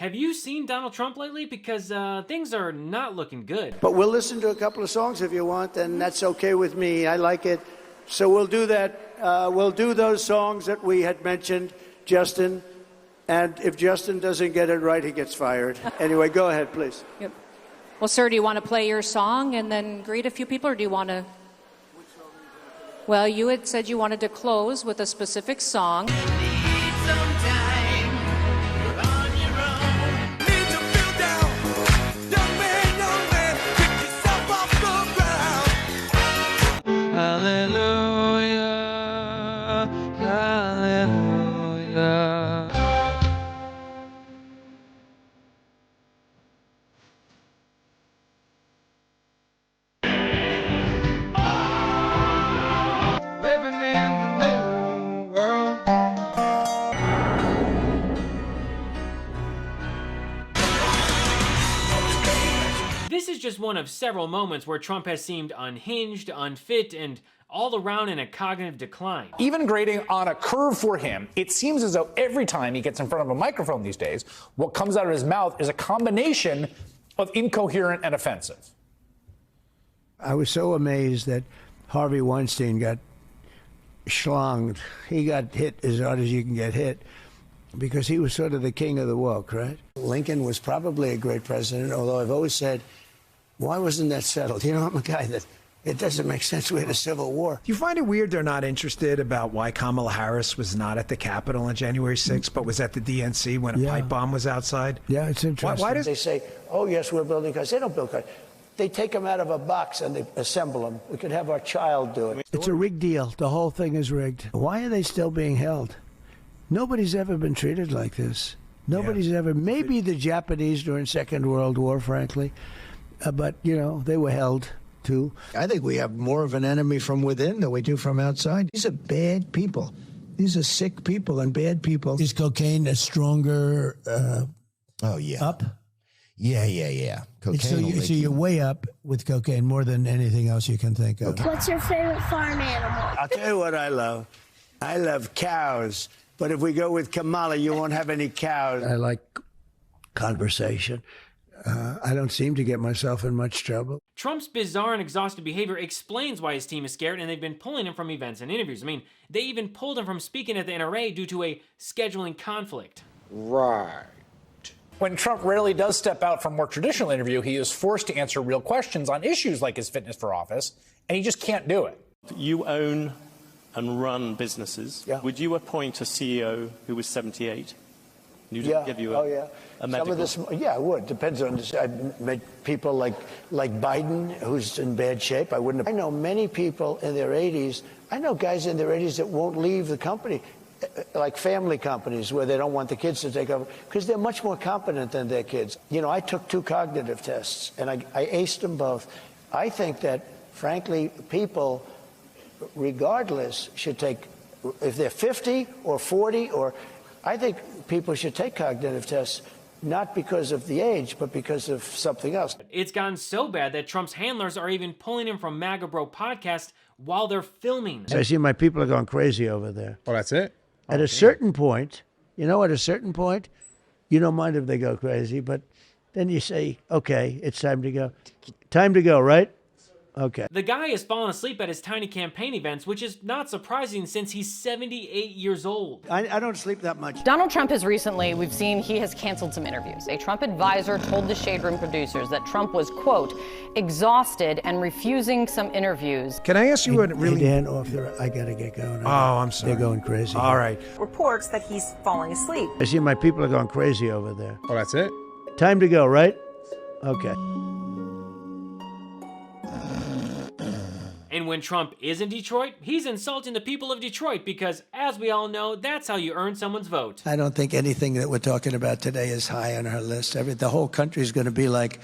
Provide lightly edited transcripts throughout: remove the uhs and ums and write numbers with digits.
Have you seen Donald Trump lately? Because things are not looking good. But we'll listen to a couple of songs if you want, and that's okay with me. I like it. So we'll do that. We'll do those songs that we had mentioned, Justin. And if Justin doesn't get it right, he gets fired. Anyway, go ahead, please. Yep. Well, sir, do you want to play your song and then greet a few people, or do you want to? Well, you had said you wanted to close with a specific song. Hallelujah, hallelujah. Living in the new world. This is just one of several moments where Trump has seemed unhinged, unfit, and all around in a cognitive decline. Even grading on a curve for him, it seems as though every time he gets in front of a microphone these days, what comes out of his mouth is a combination of incoherent and offensive. I was so amazed that Harvey Weinstein got schlonged. He got hit as hard as you can get hit because he was sort of the king of the woke, right? Lincoln was probably a great president, although I've always said, why wasn't that settled? You know, I'm a guy that it doesn't make sense. We had a civil war. Do you find it weird they're not interested about why Kamala Harris was not at the Capitol on January 6th, but was at the DNC when a pipe bomb was outside? Yeah, it's interesting. Why does they say, oh, yes, we're building cars? They don't build cars. They take them out of a box and they assemble them. We could have our child do it. It's a rigged deal. The whole thing is rigged. Why are they still being held? Nobody's ever been treated like this. Nobody's ever. Maybe the Japanese during Second World War, frankly. But, you know, they were held, too. I think we have more of an enemy from within than we do from outside. These are bad people. These are sick people and bad people. Is cocaine a stronger Oh, yeah. up? Yeah. Cocaine. So you're way up with cocaine more than anything else you can think of. What's your favorite farm animal? I'll tell you what I love. I love cows. But if we go with Kamala, you won't have any cows. I like conversation. I don't seem to get myself in much trouble. Trump's bizarre and exhausted behavior explains why his team is scared, and they've been pulling him from events and interviews. I mean, they even pulled him from speaking at the NRA due to a scheduling conflict. Right. When Trump rarely does step out from more traditional interview, he is forced to answer real questions on issues like his fitness for office, and he just can't do it. You own and run businesses. Yeah. Would you appoint a CEO who was 78? You didn't give you a medical. Some of this, yeah, I would. Depends on this. I've met people like Biden, who's in bad shape. I wouldn't. I know many people in their 80s. I know guys in their 80s that won't leave the company, like family companies where they don't want the kids to take over because they're much more competent than their kids. You know, I took 2 cognitive tests and I aced them both. I think that, frankly, people, regardless, should take, if they're 50 or 40 or, I think people should take cognitive tests, not because of the age, but because of something else. It's gotten so bad that Trump's handlers are even pulling him from MAGA Bro podcast while they're filming. I see my people are going crazy over there. Oh, that's it? At a certain point, you know, at a certain point, you don't mind if they go crazy, but then you say, okay, it's time to go. Time to go, right? Okay. The guy has fallen asleep at his tiny campaign events, which is not surprising since he's 78 years old. I don't sleep that much. Donald Trump has recently, we've seen he has canceled some interviews. A Trump advisor told the Shade Room producers that Trump was, quote, exhausted and refusing some interviews. Can I ask you what really... Hey, Dan, I got to get going. Oh, I'm sorry. They're going crazy. All right. Reports that he's falling asleep. I see my people are going crazy over there. Oh, that's it? Time to go, right? Okay. And when Trump is in Detroit, he's insulting the people of Detroit because, as we all know, that's how you earn someone's vote. I don't think anything that we're talking about today is high on our list. The whole country is going to be like,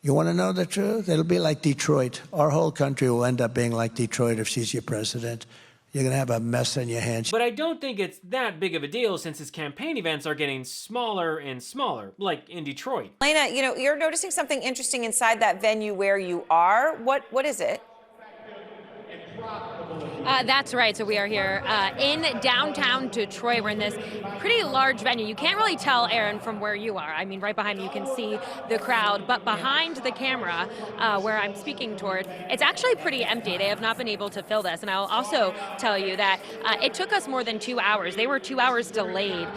you want to know the truth? It'll be like Detroit. Our whole country will end up being like Detroit if she's your president. You're going to have a mess on your hands. But I don't think it's that big of a deal since his campaign events are getting smaller and smaller, like in Detroit. Lena, you know, you're noticing something interesting inside that venue where you are. What is it? That's right. So we are here in downtown Detroit. We're in this pretty large venue. You can't really tell, Aaron, from where you are. I mean, right behind me, you can see the crowd. But behind the camera, where I'm speaking toward, it's actually pretty empty. They have not been able to fill this. And I'll also tell you that it took us more than 2 hours. They were 2 hours delayed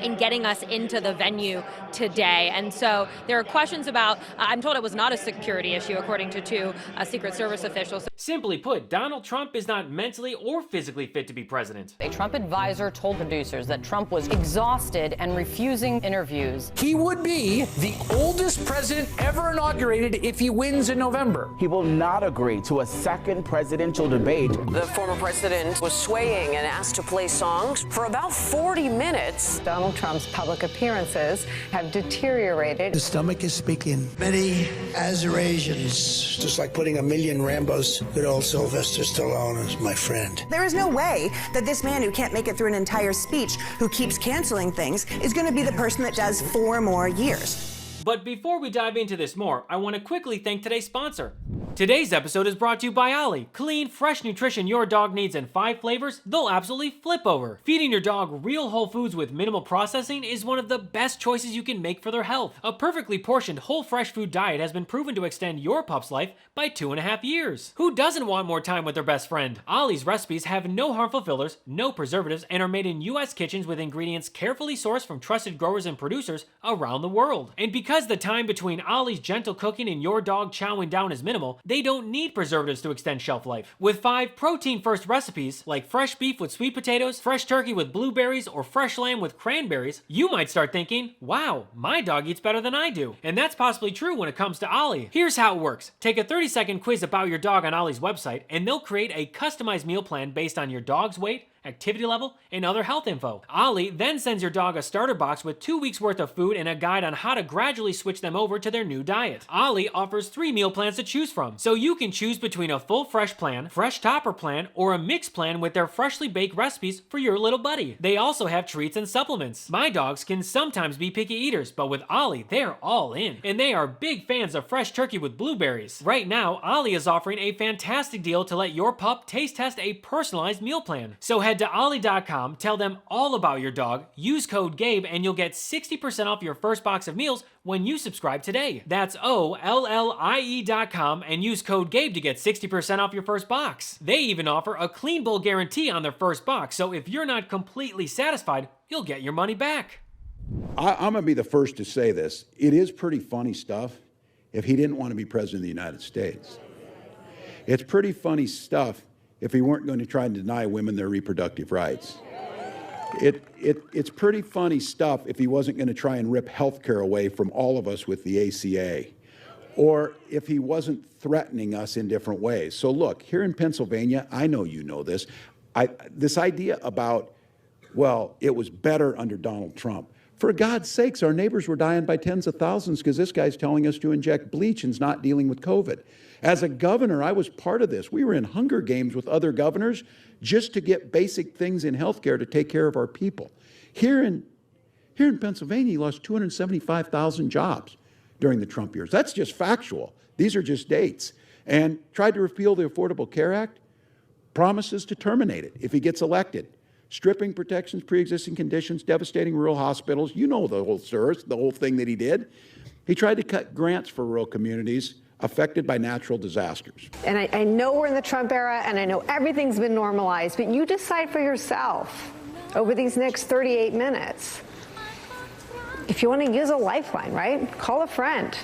in getting us into the venue today. And so there are questions about, I'm told it was not a security issue, according to two Secret Service officials. Simply put, Donald Trump is not mentally or physically fit to be president. A Trump advisor told producers that Trump was exhausted and refusing interviews. He would be the oldest president ever inaugurated if he wins in November. He will not agree to a second presidential debate. The former president was swaying and asked to play songs for about 40 minutes. Donald Trump's public appearances have deteriorated. The stomach is speaking. Many Azerasians, just like putting a million Rambos. Good old Sylvester Stallone is my friend. There is no way that this man who can't make it through an entire speech, who keeps canceling things, is going to be the person that does 4 more years. But before we dive into this more, I want to quickly thank today's sponsor. Today's episode is brought to you by Ollie. Clean, fresh nutrition your dog needs in 5 flavors they'll absolutely flip over. Feeding your dog real whole foods with minimal processing is one of the best choices you can make for their health. A perfectly portioned whole fresh food diet has been proven to extend your pup's life by 2.5 years. Who doesn't want more time with their best friend? Ollie's recipes have no harmful fillers, no preservatives, and are made in US kitchens with ingredients carefully sourced from trusted growers and producers around the world. And because the time between Ollie's gentle cooking and your dog chowing down is minimal, they don't need preservatives to extend shelf life. With 5 protein-first recipes, like fresh beef with sweet potatoes, fresh turkey with blueberries, or fresh lamb with cranberries, you might start thinking, wow, my dog eats better than I do. And that's possibly true when it comes to Ollie. Here's how it works. Take a 30-second quiz about your dog on Ollie's website, and they'll create a customized meal plan based on your dog's weight, activity level, and other health info. Ollie then sends your dog a starter box with 2 weeks worth of food and a guide on how to gradually switch them over to their new diet. Ollie offers 3 meal plans to choose from, so you can choose between a full fresh plan, fresh topper plan, or a mixed plan with their freshly baked recipes for your little buddy. They also have treats and supplements. My dogs can sometimes be picky eaters, but with Ollie, they're all in. And they are big fans of fresh turkey with blueberries. Right now, Ollie is offering a fantastic deal to let your pup taste test a personalized meal plan. So head to Ollie.com, tell them all about your dog, use code GABE, and you'll get 60% off your first box of meals when you subscribe today. That's OLLIE.com and use code GABE to get 60% off your first box. They even offer a clean bowl guarantee on their first box, so if you're not completely satisfied, you'll get your money back. I'm going to be the first to say this. It is pretty funny stuff if he didn't want to be president of the United States. It's pretty funny stuff if he weren't going to try and deny women their reproductive rights. It's pretty funny stuff if he wasn't going to try and rip health care away from all of us with the ACA, or if he wasn't threatening us in different ways. So look, here in Pennsylvania, I know you know this, this idea about, well, it was better under Donald Trump. For God's sakes, our neighbors were dying by tens of thousands because this guy's telling us to inject bleach and's not dealing with COVID. As a governor, I was part of this. We were in Hunger Games with other governors just to get basic things in healthcare to take care of our people. Here in Pennsylvania, he lost 275,000 jobs during the Trump years. That's just factual. These are just dates. And tried to repeal the Affordable Care Act, promises to terminate it if he gets elected. Stripping protections, pre-existing conditions, devastating rural hospitals. You know the whole source, the whole thing that he did. He tried to cut grants for rural communities affected by natural disasters. And I know we're in the Trump era, and I know everything's been normalized, but you decide for yourself over these next 38 minutes if you want to use a lifeline, right? Call a friend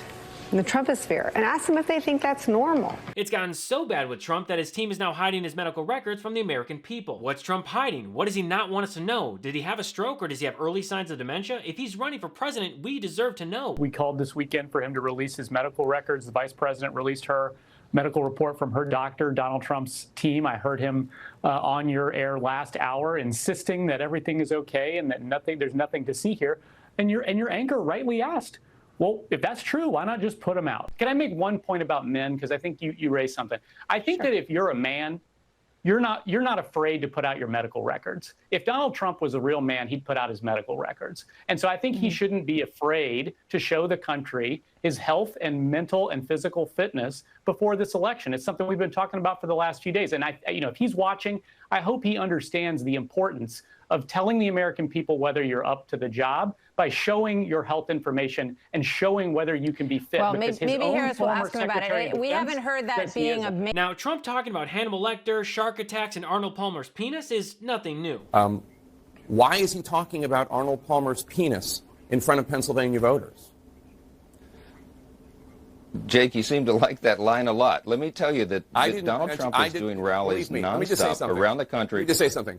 in the Trumposphere and ask them if they think that's normal. It's gotten so bad with Trump that his team is now hiding his medical records from the American people. What's Trump hiding? What does he not want us to know? Did he have a stroke, or does he have early signs of dementia? If he's running for president, we deserve to know. We called this weekend for him to release his medical records. The vice president released her medical report from her doctor, Donald Trump's team. I heard him on your air last hour insisting that everything is okay and that there's nothing to see here. And your anchor rightly asked, well, if that's true, why not just put them out? Can I make one point about men? Because I think you raised something. I think that if you're a man, you're not afraid to put out your medical records. If Donald Trump was a real man, he'd put out his medical records. And so I think he shouldn't be afraid to show the country his health and mental and physical fitness before this election. It's something we've been talking about for the last few days. And if he's watching, I hope he understands the importance of telling the American people whether you're up to the job by showing your health information and showing whether you can be fit. Well, maybe Harris will ask him about it. We haven't heard that being a... Now, Trump talking about Hannibal Lecter, shark attacks, and Arnold Palmer's penis is nothing new. Why is he talking about Arnold Palmer's penis in front of Pennsylvania voters? Jake, you seem to like that line a lot. Let me tell you that Donald Trump is doing rallies nonstop around the country. Let me just say something.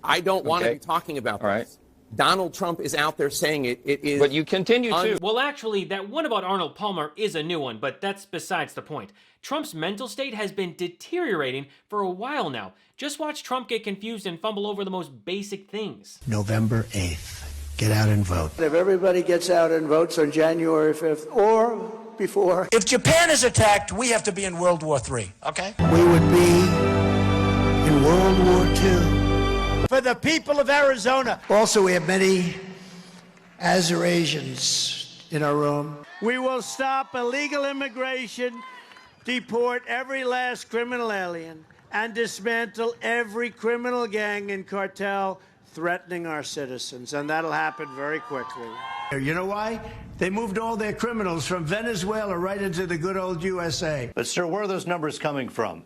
I don't want to be talking about this. Right. Donald Trump is out there saying it is... But you continue to. Well, actually, that one about Arnold Palmer is a new one, but that's besides the point. Trump's mental state has been deteriorating for a while now. Just watch Trump get confused and fumble over the most basic things. November 8th. Get out and vote. If everybody gets out and votes on January 5th or before. If Japan is attacked, we have to be in World War III, okay? We would be in World War II. For the people of Arizona. Also, we have many Azerasians in our room. We will stop illegal immigration, deport every last criminal alien, and dismantle every criminal gang and cartel threatening our citizens, and that'll happen very quickly. You know why? They moved all their criminals from Venezuela right into the good old USA. But, sir, where are those numbers coming from?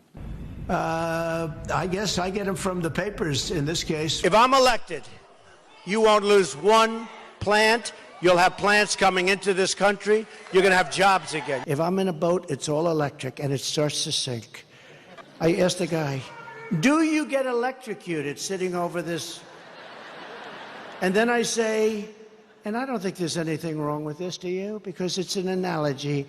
I guess I get them from the papers in this case. If I'm elected, you won't lose one plant. You'll have plants coming into this country. You're going to have jobs again. If I'm in a boat, it's all electric, and it starts to sink. I asked the guy, do you get electrocuted sitting over this? And then I say, and I don't think there's anything wrong with this, do you? Because it's an analogy.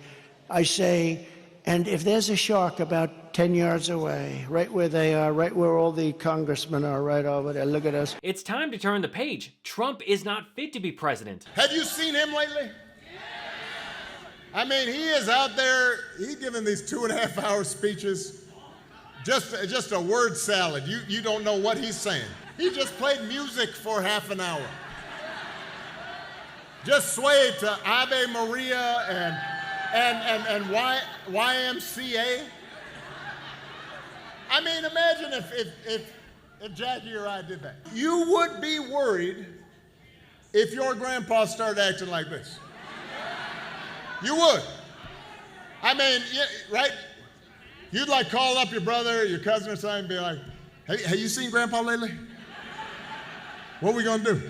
I say, and if there's a shark about 10 yards away, right where they are, right where all the congressmen are, right over there, look at us. It's time to turn the page. Trump is not fit to be president. Have you seen him lately? I mean, he is out there, he's giving these 2.5-hour speeches, just a word salad. You don't know what he's saying. He just played music for half an hour. Just swayed to Ave Maria and YMCA. I mean, imagine if Jackie or I did that. You would be worried if your grandpa started acting like this. You would. I mean, right? You'd like call up your brother, your cousin or something and be like, hey, have you seen Grandpa lately? What are we gonna do?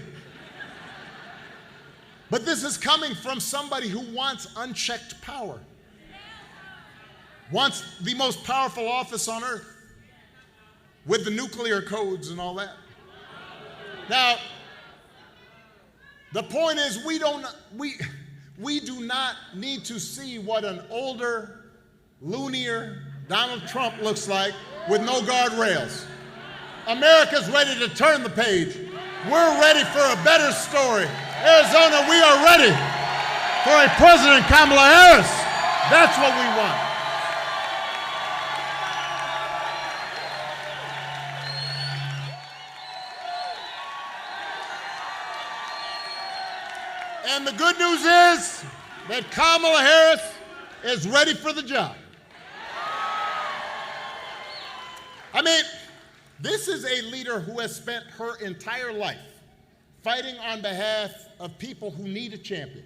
But this is coming from somebody who wants unchecked power. Wants the most powerful office on earth with the nuclear codes and all that. Now, the point is we do not need to see what an older, loonier Donald Trump looks like with no guardrails. America's ready to turn the page. We're ready for a better story. Arizona, we are ready for a President Kamala Harris. That's what we want. And the good news is that Kamala Harris is ready for the job. I mean, this is a leader who has spent her entire life fighting on behalf of people who need a champion.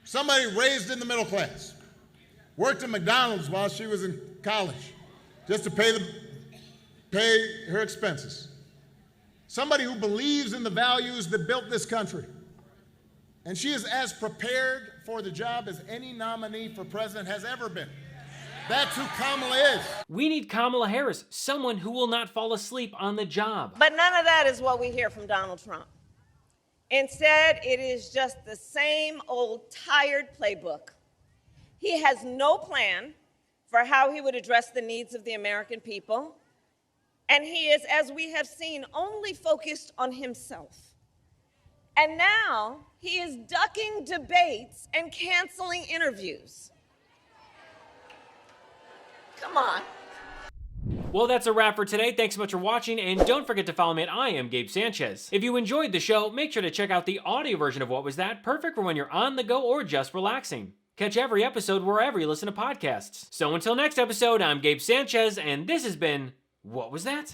Somebody raised in the middle class, worked at McDonald's while she was in college just to pay her expenses. Somebody who believes in the values that built this country. And she is as prepared for the job as any nominee for president has ever been. That's who Kamala is. We need Kamala Harris, someone who will not fall asleep on the job. But none of that is what we hear from Donald Trump. Instead, it is just the same old tired playbook. He has no plan for how he would address the needs of the American people. And he is, as we have seen, only focused on himself. And now he is ducking debates and canceling interviews. Come on. Well, that's a wrap for today. Thanks so much for watching, and don't forget to follow me at I Am Gabe Sanchez. If you enjoyed the show, make sure to check out the audio version of What Was That, perfect for when you're on the go or just relaxing. Catch every episode wherever you listen to podcasts. So until next episode, I'm Gabe Sanchez, and this has been What Was That?